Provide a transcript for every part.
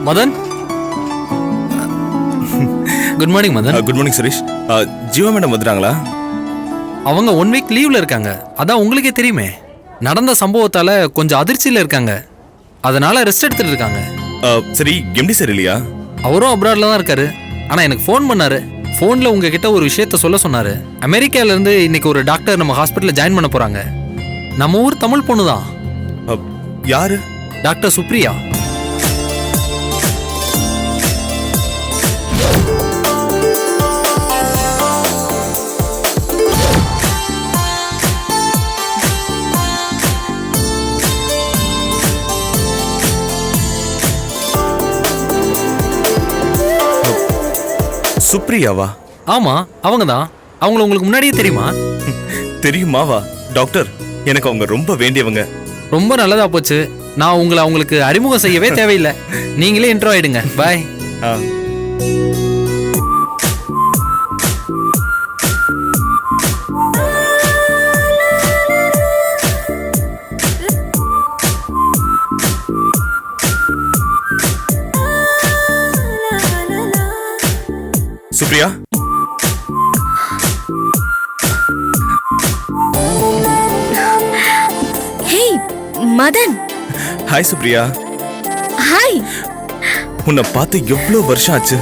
Madan, good morning Madan. Good morning Suresh. Jeeva madam வந்துட்டாங்களா? அவங்க 1 week லீவ்ல இருக்காங்க. அதான் உங்களுக்கே தெரியுமே. நடந்த சம்பவத்தால கொஞ்சம் அதிர்ச்சியில இருக்காங்க. அதனால ரெஸ்ட் எடுத்துட்டு இருக்காங்க. சரி, எம்டி சார் இல்லையா? அவரும் அப்ராட்ல தான் இருக்காரு. ஆனா எனக்கு ஃபோன் பண்ணாரு. ஃபோன்ல உங்ககிட்ட ஒரு விஷயத்த சொல்ல சொன்னாரு. அமெரிக்கால இருந்து இன்னைக்கு ஒரு டாக்டர் நம்ம ஹாஸ்பிட்டல்ல ஜாயின் பண்ண போறாங்க. நம்ம ஊர் தமிழ் பொண்ணு தான். யாரு? டாக்டர் சுப்ரியா. சுப்ரியாவா? ஆமா, அவங்க தான். அவங்கள உங்களுக்கு முன்னாடியே தெரியுமா? தெரியுமாவா? டாக்டர், எனக்கு அவங்க ரொம்ப வேண்டியவங்க. ரொம்ப நல்லதா போச்சு. நான் உங்களை அவங்களுக்கு அறிமுகம் செய்யவே தேவையில்லை. நீங்களே இன்ட்ரோ ஆயிடுங்க. பாய். சுப்ரியா, மதன். ஹாய் சுப்ரியா. ஹாய். உன்னை பார்த்து எவ்வளவு வருஷம் ஆச்சு.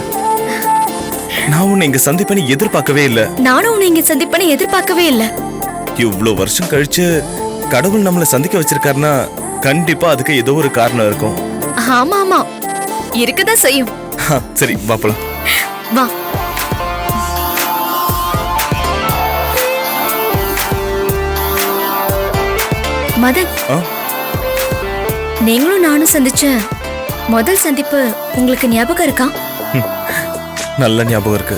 நான் உன்னை இங்க சந்திப்பேன்னு எதிர்பார்க்கவே இல்ல. நானும் உன்னை இங்க சந்திப்பேன்னு எதிர்பார்க்கவே இல்ல. இவ்வளவு வருஷம் கழிச்சு கடவுள் நம்மளை சந்திக்க வச்சிருக்காருன்னா கண்டிப்பா அதுக்கு ஏதோ ஒரு காரணம் இருக்கும். ஆமா ஆமா, இருக்கதான் செய்யும். சரி, வா போலாம். வா. மதன், நீங்களும் நானும் சந்திச்ச முதல் சந்திப்பு உங்களுக்கு ஞாபகம் இருக்கா? நல்ல ஞாபகம் இருக்கு.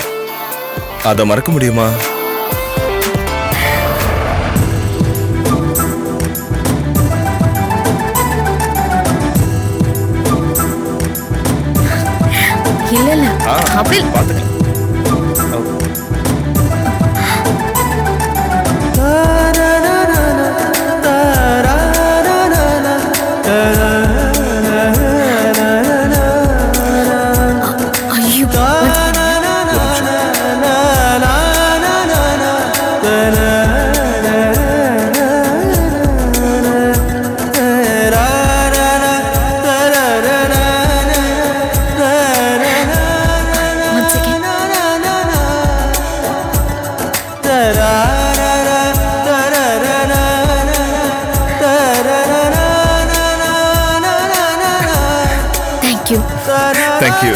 அத மறக்க முடியுமா? இல்ல இல்ல, அப்படி பாத்துக்கலாம். Thank you.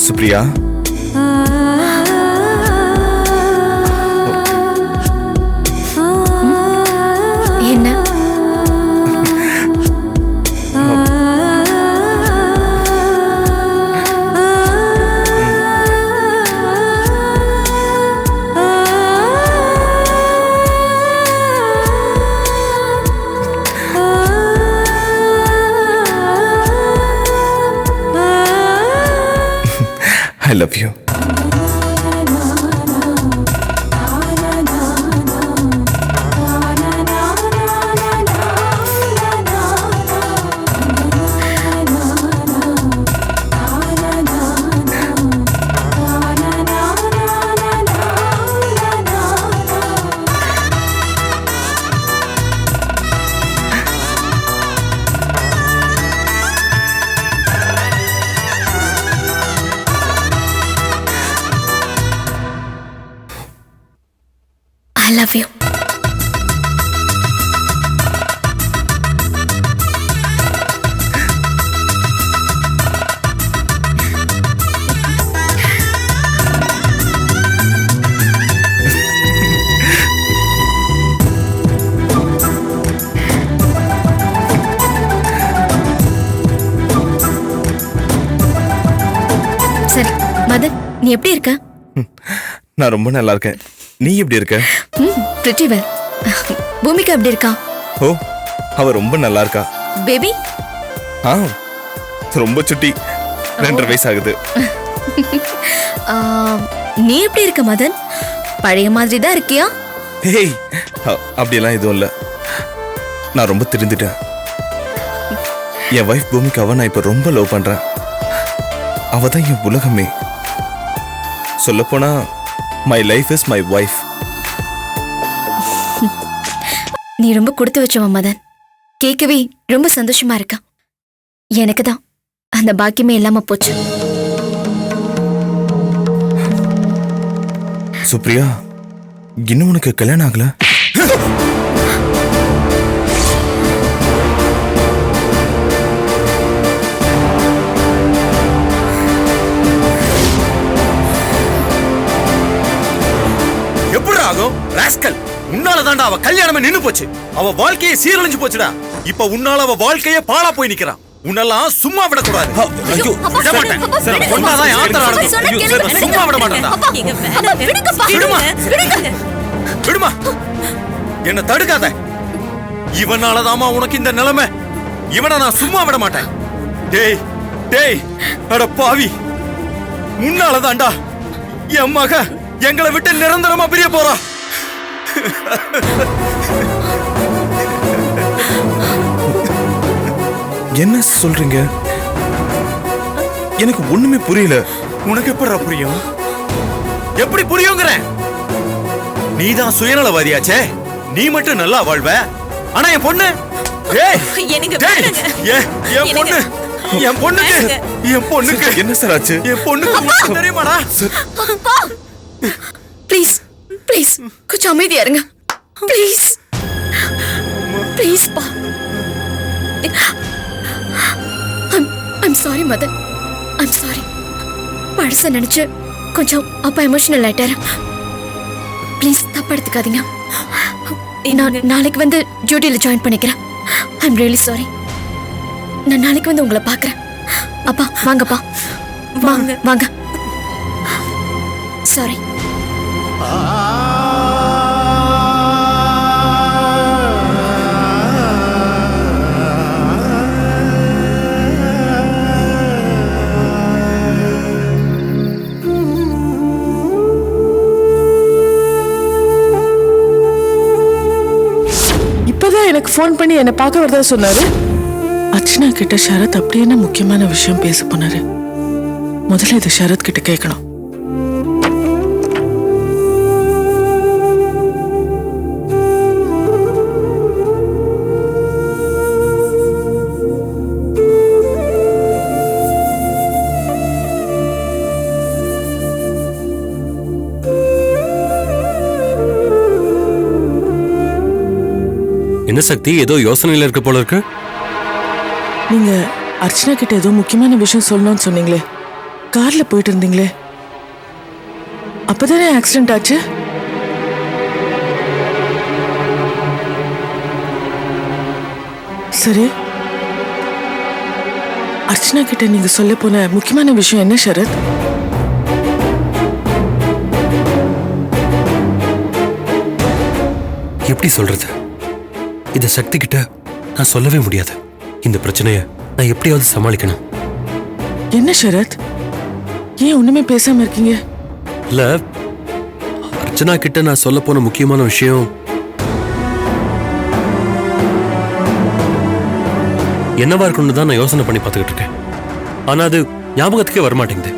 Supriya, I love you. I love you. சரி மதன், நீ எப்படி இருக்க? நான் ரொம்ப நல்லா இருக்கேன். நீ எப்படி இருக்க? pretty well. பூமிகா எப்படி இருக்கா? ஓ, அவ ரொம்ப நல்லா இருக்கா. பேபி ஆ, ரொம்ப சுட்டி, 2.5 வயசு ஆகுது. நீ எப்படி இருக்க மதன்? பழைய மாதிரி தான் இருக்கியா? ஹேய், அப்படியெல்லாம் எதுவும் இல்ல. நான் ரொம்ப திருந்துட்டேன். என் வைஃப் பூமிகாவை நான் இப்ப ரொம்ப லவ் பண்றேன். அவ தான் என் உலகமே. சொல்லப்போனா my life is my wife. நீ ரொம்ப கொடுத்து வச்சவன் மதன். கேட்கவே ரொம்ப சந்தோஷமா இருக்கா. எனக்கு தான் அந்த பாக்கியமே இல்லாம போச்சு. சுப்ரியா, இன்னும் உனக்கு கல்யாணம் ஆகல? எப்படி ஆகும் ராஸ்கல்? உன்னால தாண்டா அவ கல்யாணமே நின்னு போச்சு. அவ வாழ்க்கையே சீரழிஞ்சு போச்சுடா. இப்ப உன்னால அவ வாழ்க்கையே பாழா போய் நிக்கிறான். உன்னெல்லாம் சும்மா விட கூடாது. ஐயோ, விட மாட்டேன். ஒன்னாதான் ஆத்திரம் அடங்கும். சும்மா விட மாட்டேன்டா. விடுமா, விடுமா, என்ன தடுக்காத. இவனாலதாமா உனக்கு இந்த நிலைமை. இவனை நான் சும்மா விட மாட்டேன். டேய் டேய், அட பாவி, உன்னாலதான்டா என் மக எங்களை விட்டு நிரந்தரமா பிரிய போறா. என்ன சொல்றீங்க? எனக்கு ஒண்ணுமே புரியல. உனக்கு எப்படி புரியும்? எப்படி புரியுங்கிற? நீதான் சுயநலவாதியாச்சே. நீ மட்டும் நல்லா வாழ்வ. ஆனா என் பொண்ணு, என் பொண்ணு, என் பொண்ணுக்கு, என் பொண்ணுக்கு என்ன சார் ஆச்சு? என் பொண்ணுக்கு தெரியுமாடா? ப்ளீஸ் ப்ளீஸ் கொஞ்சம் அமைதியா இருங்க. ப்ளீஸ் ப்ளீஸ் பா. I'm sorry Madan, I'm sorry. பழச நினைச்சு கொஞ்சம் அப்பா எமோஷனல் ஆயிட்டாரு. ப்ளீஸ் தப்பா எடுத்துக்காதீங்க. நான் நாளைக்கு வந்து டியூட்டியில் ஜாயின் பண்ணிக்கிறேன். I'm really sorry. நான் நாளைக்கு வந்து உங்களை பார்க்குறேன். அப்பா வாங்கப்பா, வாங்க வாங்க. சாரி. இப்பதான் எனக்கு ஃபோன் பண்ணி என்னை பார்க்க வரதா சொன்னாரு. அர்ச்சனா கிட்ட ஷரத் அப்படி என்ன முக்கியமான விஷயம் பேச போனாரு? முதல்ல இதை ஷரத் கிட்ட கேட்கணும். என்ன சக்தி, ஏதோ யோசனையில இருக்க போல இருக்கு. நீங்க அர்ச்சனா கிட்ட ஏதோ முக்கியமான விஷயம் சொல்லணும்னு சொன்னீங்களே, கார்ல போயிட்டு இருந்தீங்களே, அப்பதானே ஆக்சிடென்ட் ஆச்சு? சரி, அர்ச்சனா கிட்ட நீங்க சொல்ல போன முக்கியமான விஷயம் என்ன ஷரத்? எப்படி சொல்றது? இத சக்தி கிட்ட நான் சொல்லவே முடியாது. இந்த பிரச்சனைய நான் எப்படியாவது சமாளிக்கணும். என்ன ஷரத், ஏன் ஒண்ணுமே பேசாம இருக்கீங்க? இல்ல, அர்ச்சனா கிட்ட நான் சொல்ல போன முக்கியமான விஷயம் என்னவா இருக்கும்னு தான் நான் யோசனை பண்ணி பார்த்துக்கிட்டு இருக்கேன். ஆனா அது ஞாபகத்துக்கே வரமாட்டேங்குது.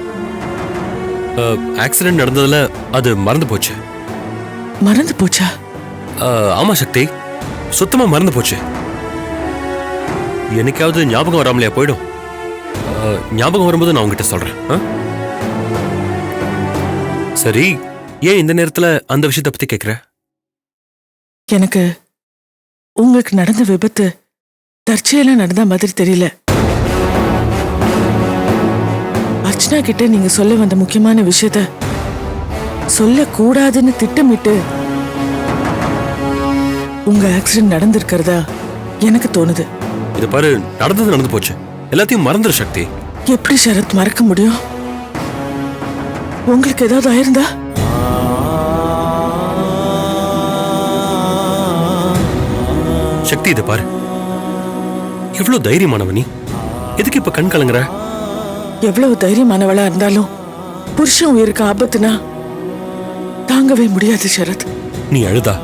ஆக்சிடென்ட் நடந்ததுல அது மறந்து போச்சு. மறந்து போச்சா? ஆமா சக்தி, சுத்தமா மறந்து போச்சு. என்னைக்காவது ஞாபகம் வராமலையா போயிடும். ஞாபகம் வரும்போது நான் உங்ககிட்ட சொல்றேன். சரி, ஏன் இந்த நேரத்துல அந்த விஷயத்தை பத்தி கேக்குற? எனக்கு உங்களுக்கு நடந்த விபத்து தற்செயலா நடந்த மாதிரி தெரியல. அர்ச்சனா கிட்ட நீங்க சொல்ல வந்த முக்கியமான விஷயத்த சொல்லக்கூடாதுன்னு திட்டமிட்டு உங்க ஆக்சிடென்ட் நடந்திருக்கிறதா எனக்கு தோணுது. இது பாரு, நடந்து போச்சு. எல்லாத்தையும் மறந்துரு சக்தி. எப்படி ஷரத் மறக்க முடியும்? உங்களுக்கு ஏதாவது ஆயிருந்தா? சக்தி, இதை பாரு. எவ்வளவு தைரியமானவ நீ. எதுக்கு இப்ப கண் கலங்குற? எவ்வளவு தைரியமானவளா இருந்தாலும் புருஷன் உயிருக்கு ஆபத்துனா தாங்கவே முடியாது சரத். நீ அழுதா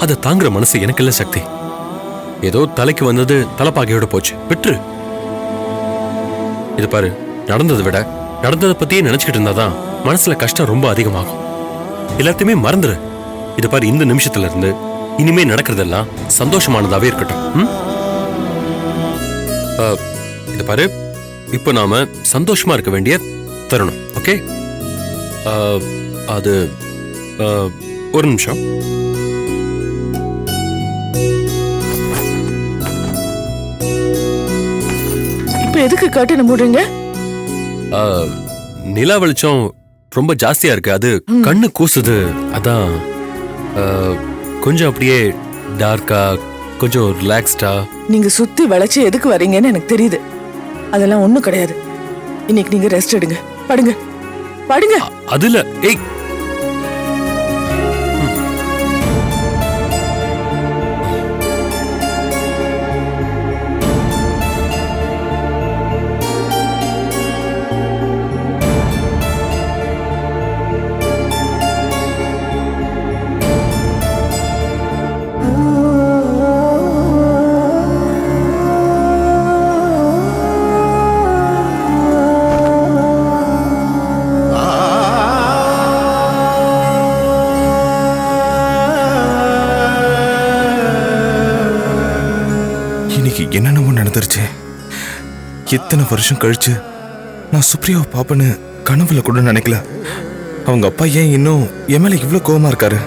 அதை தாங்குற மனசு எனக்கு இல்ல சக்தி. ஏதோ தலைக்கு வந்தது தலைப்பாகையோட போச்சு, விட்டுரு. இது பாரு, நடந்ததை விட நடந்ததை பத்தியே நினைச்சுக்கிட்டு இருந்தாதான் மனசுல கஷ்டம் ரொம்ப அதிகமாகும். எல்லாத்தையுமே மறந்துரு. இது பாரு, இந்த நிமிஷத்துல இருந்து இனிமே நடக்கிறதெல்லாம் சந்தோஷமானதாவே இருக்கட்டும். இது பாரு, இப்போ நாம சந்தோஷமா இருக்க வேண்டிய தருணம். ஓகே, அது ஒரு நிமிஷம். இப்ப எதுக்கு கட்டண மூடுங்க? நிலா வெளிச்சம் ரொம்ப ஜாஸ்தியா இருக்கு, அது கண்ணு கூசுது. அதான் கொஞ்சம் அப்படியே டார்க்கா, கொஞ்சம் ரிலாக்ஸ்டா. நீங்க சுத்தி வளைச்சு எதுக்கு வரீங்கன்னு எனக்கு தெரியுது. அதெல்லாம் ஒண்ணும் கிடையாது. இன்னைக்கு நீங்க ரெஸ்ட் எடுங்க. படுங்க படுங்க. அதுல ஏய், என்னென்னமோ நடந்துருச்சு. எத்தனை வருஷம் கழிச்சு நான் சுப்ரியாவை பாப்பேன்னு கனவுல கூட நினைக்கல. அவங்க அப்பா ஏன் இன்னும் என் மேல இவ்வளவு கோவமா இருக்காரு?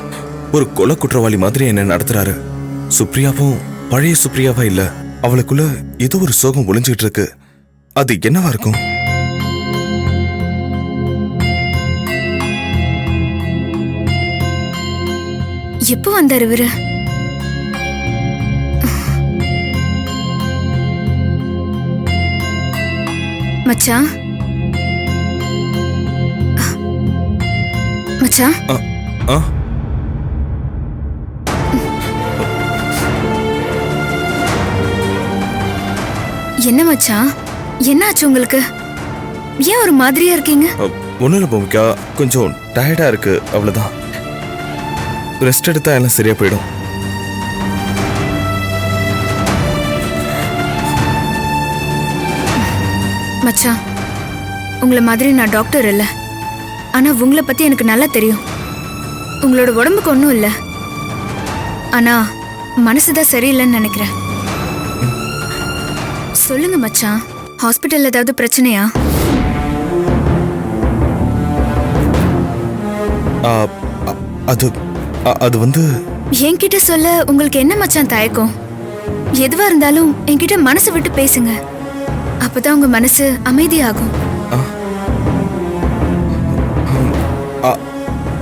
ஒரு கொலை குற்றவாளி மாதிரி என்ன நடத்துறாரு. சுப்ரியாவும் பழைய சுப்ரியாவா இல்ல. அவளுக்குள்ள ஏதோ ஒரு சோகம் ஒளிஞ்சுட்டு இருக்கு. அது என்னவா இருக்கும்? எப்போ வந்தாரு இவரு? மச்சான், மச்சான், என்ன மச்சான், என்னாச்சு உங்களுக்கு? ஏன் ஒரு மாதிரியா இருக்கீங்க? ஒன்னும் இல்ல பூமிகா, கொஞ்சம் டயர்டா இருக்கு, அவ்வளவுதான். ரெஸ்ட் எடுத்தா எல்லாம் சரியா போயிடும். மச்சான், உங்களை மாதிரி நான் டாக்டர் இல்ல. ஆனா உங்களை பத்தி எனக்கு நல்லா தெரியும். உங்களோட உடம்புக்கு ஒன்றும் இல்ல, ஆனா மனசுதான் சரியில்லைன்னு நினைக்கிறேன். சொல்லுங்க மச்சான், ஹாஸ்பிட்டல் ஏதாவது பிரச்சனையா? அது அது வந்து என்கிட்ட சொல்ல உங்களுக்கு என்ன மச்சான் தயக்கம்? எதுவா இருந்தாலும் என்கிட்ட மனசு விட்டு பேசுங்க. அப்பதான் உங்க மனசு அமைதியாகும்.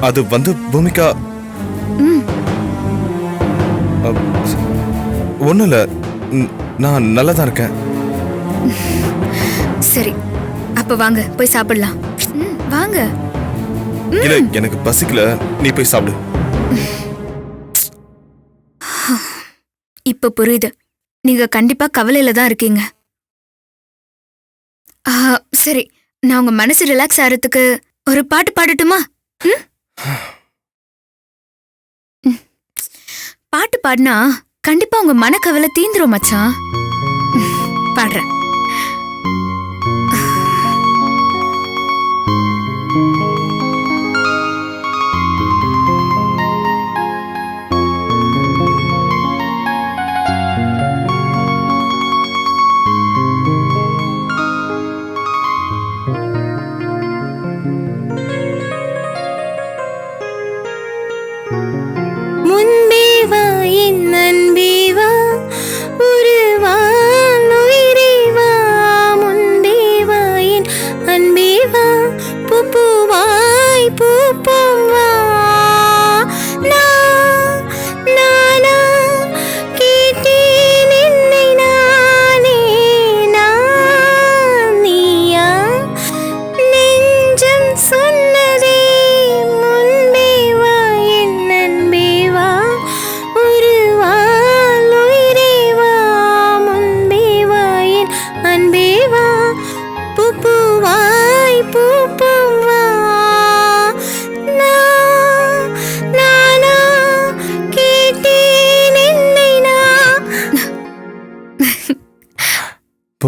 அது வந்து பூமிகா, ஒண்ணும் இல்ல, நான் நல்லா தான் இருக்கேன். சரி, அப்ப வாங்க போய் சாப்பிடலாம். வாங்க. இல்ல, எனக்கு பசிக்கல, நீ போய் சாப்பிடு. இப்ப புரியுது, நீங்க கண்டிப்பா கவலையில தான் இருக்கீங்க. சரி, நான் உங்க மனசு ரிலாக்ஸ் ஆகிறதுக்கு ஒரு பாட்டு பாடட்டுமா? பாட்டு பாடினா கண்டிப்பா உங்க மனக்கவலை தீந்துரும் மச்சான். பாடுறேன். முன்பே வா என் அன்பே வா, ஒரு வான் உயிரே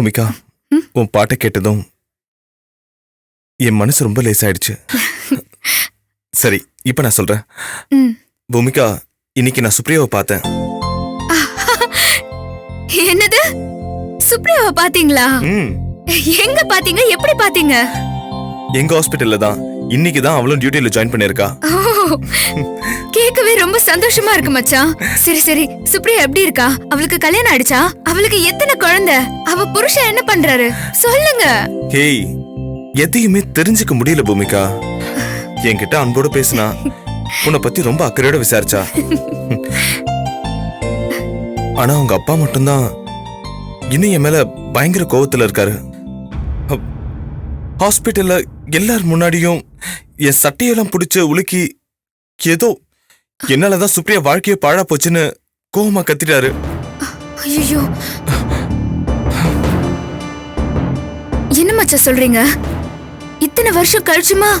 பூமிகா, உன் பாட்டை கேட்டதும் என் மனசு ரொம்ப லேசாயிடுச்சு. சரி, இப்ப நான் சொல்றேன். ம். பூமிகா, இன்னைக்கு நான் சுப்ரியாவை பார்த்தேன். என்னது? சுப்ரியாவை பாத்தீங்களா? ம், எங்க பாத்தீங்க? எப்படி பாத்தீங்க? எங்க ஹாஸ்பிட்டல்ல தான். இன்னைக்கு தான் அவளும் டியூட்டில ஜாயின் பண்ணிருக்கா. ஓ, கேட்கவே ரொம்ப சந்தோஷமா இருக்கு மச்சான். சரி சரி, சுப்ரியா எப்படி இருக்கா? அவளுக்கு கல்யாணம் ஆயிடுச்சா? அவளுக்கு எத்தனை குழந்தை? அவ புருஷன் என்ன பண்றாரு? சொல்லுங்க. ஹேய், எதையுமே தெரிஞ்சுக்க முடியல பூமிகா. என்கிட்ட அன்போட பேசினா, உன்னை பத்தி ரொம்ப அக்கறையோட விசாரிச்சா. ஆனா அவங்க அப்பா மட்டும்தான் இன்னும் என் மேல பயங்கர கோவத்துல இருக்காரு. ஹாஸ்பிட்டல்ல எல்லார் முன்னாடியும் என் சட்டையெல்லாம் பிடிச்சு உலுக்கி ஏதோ என்னாலதான் சுப்ரியா வாழ்க்கைய பாழா போச்சுன்னு கோவமா கத்திட்டாரு. ஐயோ, என்ன மச்சான் சொல்றீங்க? இத்தனை வருஷம் கழிச்சுமா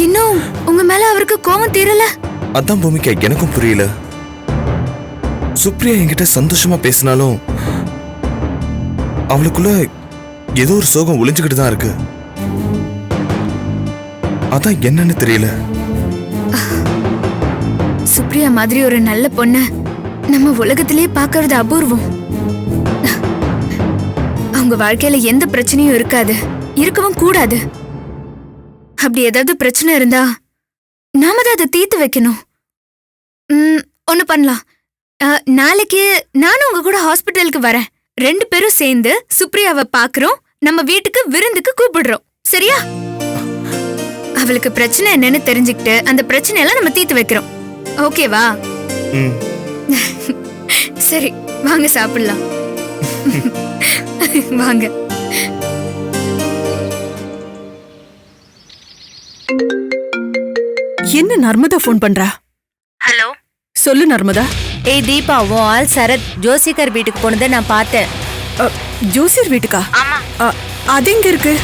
இன்னும் உங்க மேல அவருக்கு கோவம் தீரல? அதான் பூமிகா, எனக்கும் புரியல. சுப்ரியா என்கிட்ட சந்தோஷமா பேசினாலும் அவளுக்குள்ள ஏதோ ஒரு சோகம் ஒளிஞ்சுக்கிட்டு தான் இருக்கு. அதான் என்னன்னு தெரியல. சுப்ரியா மாதிரி ஒரு நல்ல பொண்ண நம்ம உலகத்திலே பார்க்கறது அபூர்வம். அவங்க வாழ்க்கையில எந்த பிரச்சனையும் இருக்காது, இருக்கவும் கூடாது. அப்படி ஏதாவது பிரச்சனை இருந்தா நாம தான் அதை தீர்த்து வைக்கணும். ஒண்ணு பண்ணலாம். நாளைக்கு நானும் உங்க கூட ஹாஸ்பிட்டலுக்கு வரேன். 2 பேரும் சேர்ந்து சுப்ரியாவை பாக்குறோம், நம்ம வீட்டுக்கு விருந்துக்கு கூப்பிடுறோம். சரியா? அவளுக்கு பிரச்சனை என்னன்னு தெரிஞ்சுக்கிட்டு அந்த பிரச்சனையெல்லாம் நம்ம தீர்த்து வைக்கிறோம். ஓகேவா? ம், சரி, வாங்க சாப்பிடலாம். வாங்க. என்ன நர்மதா ஃபோன் பண்றா? ஹலோ, சொல்லு நர்மதா. ஏய் தீபா, உன் ஆள் சரத் ஜோசிகர் வீட்டுக்கு போனதை நான் பார்த்தேன். ஜோசியர் வீட்டுக்கா? ஆமா. அது எங்க இருக்கு?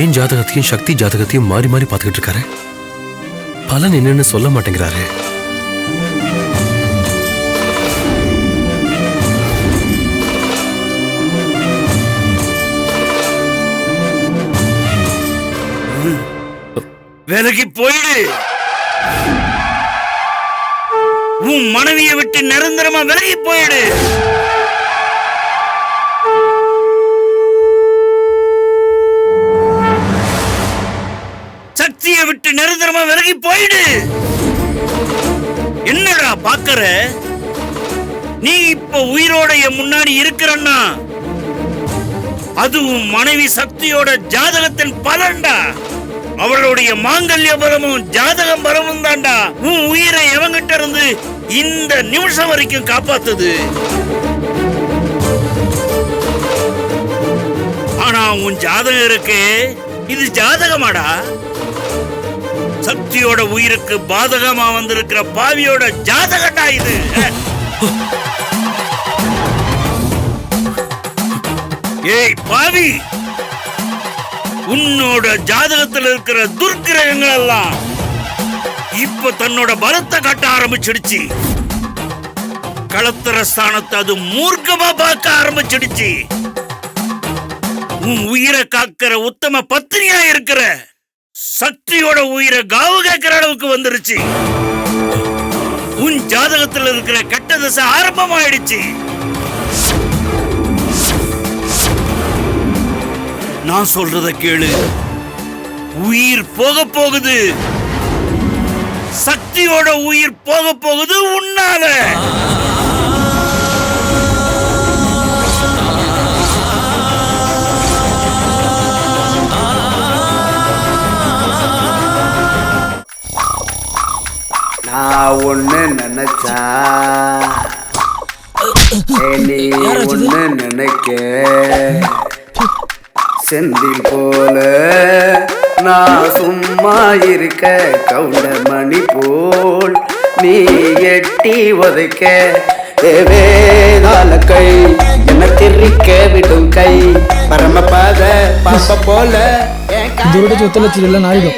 ஏன் ஜாதகத்தையும் சக்தி ஜாதகத்தையும் மாறி மாறி பார்த்துக்கிட்டு இருக்காரு? பலன் என்னன்னு சொல்ல மாட்டேங்கிறாரு. விலகி போயிடு. உன் மனைவியை விட்டு நிரந்தரமா விலகி போயிடு. சக்தியை விட்டு நிரந்தரமா விலகி போயிடு. என்னடா பாக்கற? நீ இப்ப உயிரோட என் முன்னாடி இருக்கிறன்னா அது உன் மனைவி சக்தியோட ஜாதகத்தின் பலன்டா. அவளுடைய மாங்கல்ய பலமும் ஜாதகம் பலமும் தாண்டா உன் உயிரை எவங்கிட்ட இருந்து இந்த நிமிஷம் வரைக்கும் காப்பாத்துது. ஆனா உன் ஜாதகம் இருக்கு, இது ஜாதகமாடா. சக்தியோட உயிருக்கு பாதகமா வந்திருக்கிற பாவியோட ஜாதகண்டா இது. ஏய் பாவி, உன்னோட ஜாதகத்தில் இருக்கிற துர்க்கிரகங்கள் எல்லாம் இப்ப தன்னோட பலத்தை காட்ட ஆரம்பிச்சிடுச்சு. களத்திர ஸ்தானத்தை அது மூர்க்கமா பார்க்க ஆரம்பிச்சிடுச்சு. உன் உயிரை காக்கிற உத்தம பத்னியா இருக்கிற சக்தியோட உயிரை காவு கேட்கிற அளவுக்கு வந்துருச்சு. உன் ஜாதகத்தில் இருக்கிற கெட்ட திசை ஆரம்பமாயிடுச்சு. நான் சொல்றத கேளு. உயிர் போக போகுது. சக்தியோட உயிர் போக போகுது உன்னால. நான் ஒண்ணு நினைச்சா நீ ஒண்ணு நினைக்க செந்தில் போல நான் சும்மா இருக்க கவுண்டர் மணி போல் நீ எட்டி உதைக்க வேதாள கை என்ன திரிக்க விடும் கை பரமபாத பாப்ப போல ദൂരുടെ ചൊത്തല ചില്ല നായികം